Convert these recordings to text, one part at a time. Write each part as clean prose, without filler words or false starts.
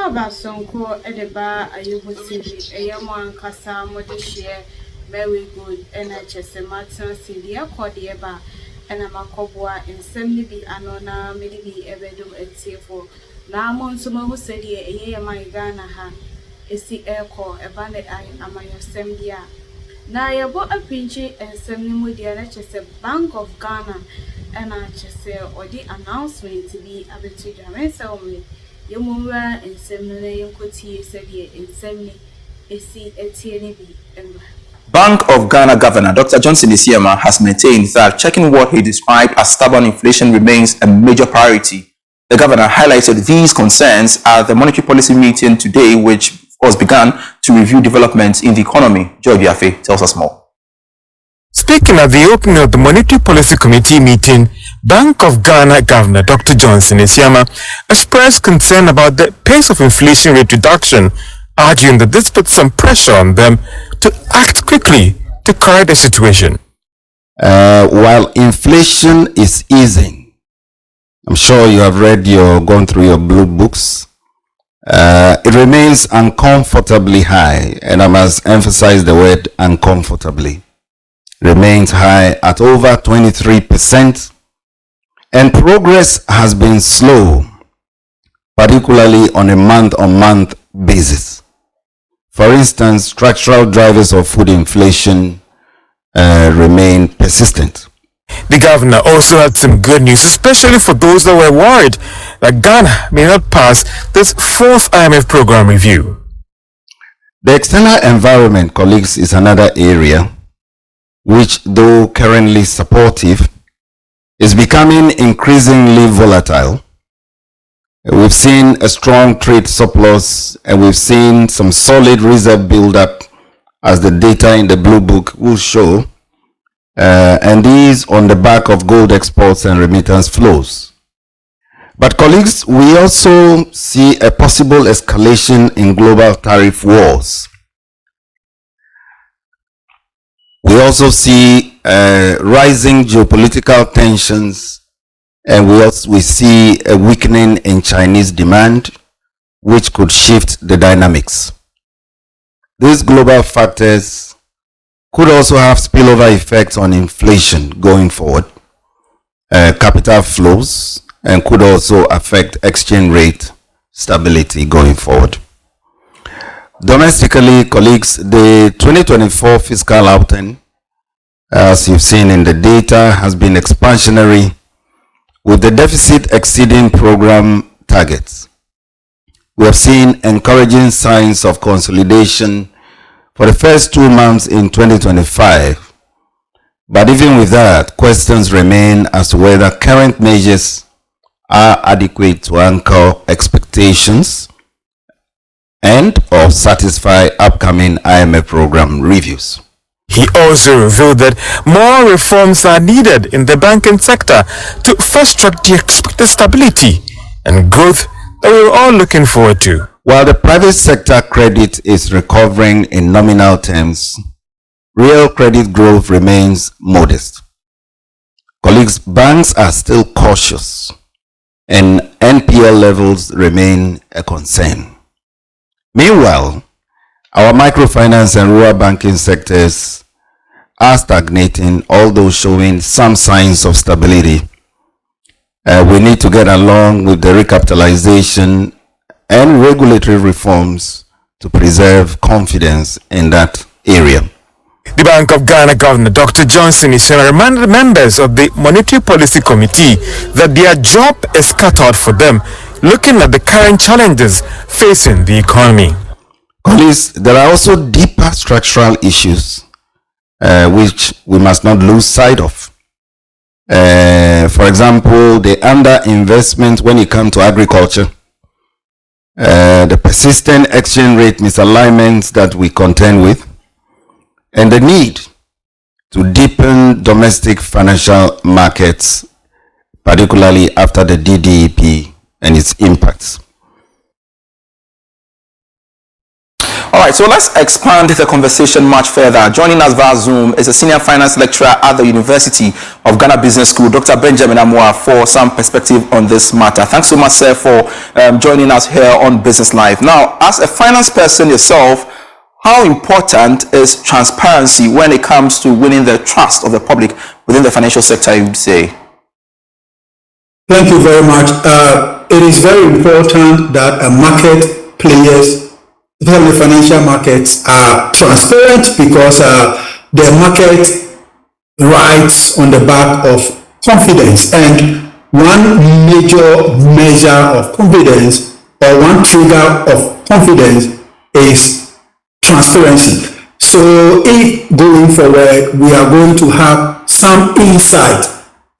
Sonko Edeba Ayubusi, a young one Casa Modishare, very good, and I just a matter, Celia Cordieba, and a Macobua, and semi be anona, maybe ever do a tearful. Now, Monsuma who said, a year my Ghana ha, is the air core, a bandit I am my assemblia. Now, you bought a pinchy and semi mudia, just a Bank of Ghana, and I just say, or the announcement to be a bit to Jamaica only. Yomura and Semina Yonkoti said ye in Semni, a sea a TNB. Bank of Ghana Governor Dr. Johnson Isiema has maintained that checking what he described as stubborn inflation remains a major priority. The governor highlighted these concerns at the monetary policy meeting today, which was begun to review developments in the economy. George Yafe tells us more. Speaking at the opening of the Monetary Policy Committee meeting, Bank of Ghana Governor Dr. Johnson Isiema expressed concern about the pace of inflation rate reduction, arguing that this puts some pressure on them to act quickly to correct the situation. While inflation is easing, I'm sure you have gone through your blue books, it remains uncomfortably high, and I must emphasize the word uncomfortably. Remains high at over 23%, and progress has been slow, particularly on a month-on-month basis. For instance, structural drivers of food inflation remain persistent. The governor also had some good news, especially for those that were worried that Ghana may not pass this fourth IMF program review. The external environment, colleagues, is another area which, though currently supportive, is becoming increasingly volatile. We've seen a strong trade surplus, and we've seen some solid reserve buildup, as the data in the Blue Book will show, and these on the back of gold exports and remittance flows. But colleagues, we also see a possible escalation in global tariff wars. We also see rising geopolitical tensions, and we see a weakening in Chinese demand, which could shift the dynamics. These global factors could also have spillover effects on inflation going forward, capital flows, and could also affect exchange rate stability going forward. Domestically, colleagues, the 2024 fiscal outing, as you've seen in the data, has been expansionary, with the deficit exceeding program targets. We have seen encouraging signs of consolidation for the first 2 months in 2025. But even with that, questions remain as to whether current measures are adequate to anchor expectations and or satisfy upcoming IMF program reviews. He also revealed that more reforms are needed in the banking sector to foster the expected stability and growth that we're all looking forward to. While the private sector credit is recovering in nominal terms, real credit growth remains modest. Colleagues, banks are still cautious, and NPL levels remain a concern. Meanwhile, our microfinance and rural banking sectors are stagnating, although showing some signs of stability. We need to get along with the recapitalization and regulatory reforms to preserve confidence in that area. The Bank of Ghana Governor Dr. Johnson Isiema reminded members of the Monetary Policy Committee that their job is cut out for them, looking at the current challenges facing the economy. Colleagues, there are also deeper structural issues which we must not lose sight of. For example, the underinvestment when it comes to agriculture, the persistent exchange rate misalignments that we contend with, and the need to deepen domestic financial markets, particularly after the DDEP and its impacts. All right, so let's expand the conversation much further. Joining us via Zoom is a senior finance lecturer at the University of Ghana Business School, Dr. Benjamin Amoah, for some perspective on this matter. Thanks so much, sir, for joining us here on Business Live. Now, as a finance person yourself, how important is transparency when it comes to winning the trust of the public within the financial sector, you would say? Thank you very much. It is very important that market players, especially financial markets, are transparent because the market rides on the back of confidence. And one major measure of confidence, or one trigger of confidence, is transparency. So if going forward we are going to have some insight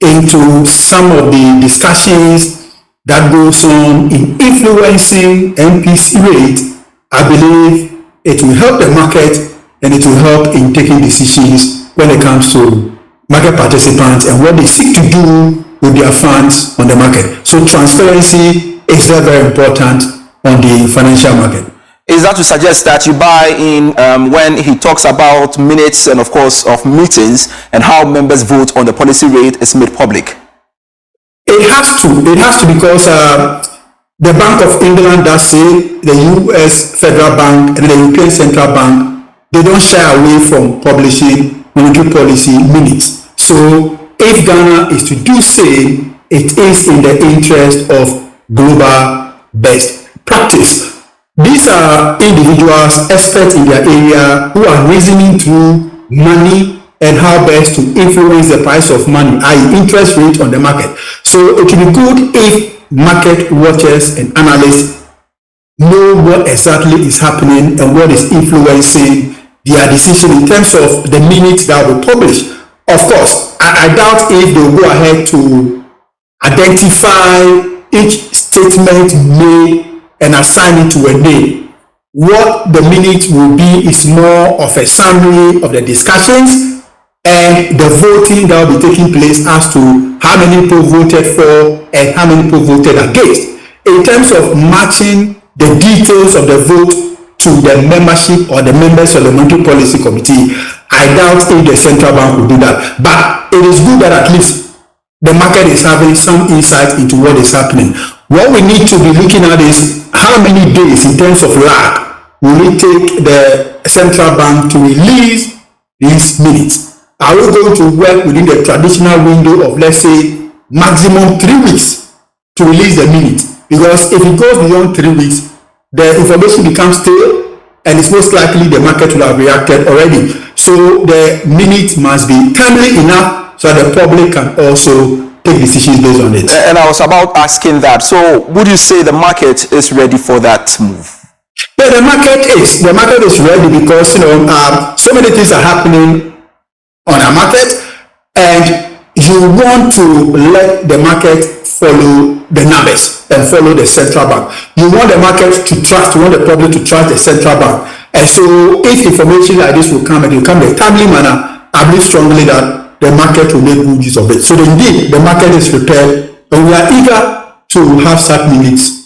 into some of the discussions that goes on in influencing MPC rate, I believe it will help the market and it will help in taking decisions when it comes to market participants and what they seek to do with their funds on the market. So transparency is very, very important on the financial market. Is that to suggest that you buy in when he talks about minutes and of course of meetings and how members vote on the policy rate is made public? It has to because the Bank of England does say, the US Federal Bank and the European Central Bank, they don't shy away from publishing monetary policy minutes. So if Ghana is to do same, it is in the interest of global best practice. These are individuals, experts in their area, who are reasoning through money and how best to influence the price of money, i.e. interest rate on the market. So it will be good if market watchers and analysts know what exactly is happening and what is influencing their decision in terms of the minutes that will be published. Of course, I doubt if they will go ahead to identify each statement made and assign it to a name. What the minute will be is more of a summary of the discussions and the voting that will be taking place as to how many people voted for and how many people voted against. In terms of matching the details of the vote to the membership or the members of the Monetary Policy Committee, I doubt if the central bank will do that. But it is good that at least the market is having some insight into what is happening. What we need to be looking at is how many days in terms of lag will it take the central bank to release these minutes. Are we going to work within the traditional window of, let's say, maximum 3 weeks to release the minute? Because if it goes beyond 3 weeks, the information becomes stale and it's most likely the market will have reacted already. So the minute must be timely enough so that the public can also take decisions based on it. And I was about asking that. So would you say the market is ready for that move? Yeah, the market is ready because so many things are happening on our market, and you want to let the market follow the numbers and follow the central bank. You want the market to trust, you want the public to trust the central bank. And so if information like this will come and it will come in a timely manner, I believe strongly that the market will make good use of it. So indeed, the market is prepared and we are eager to have such minutes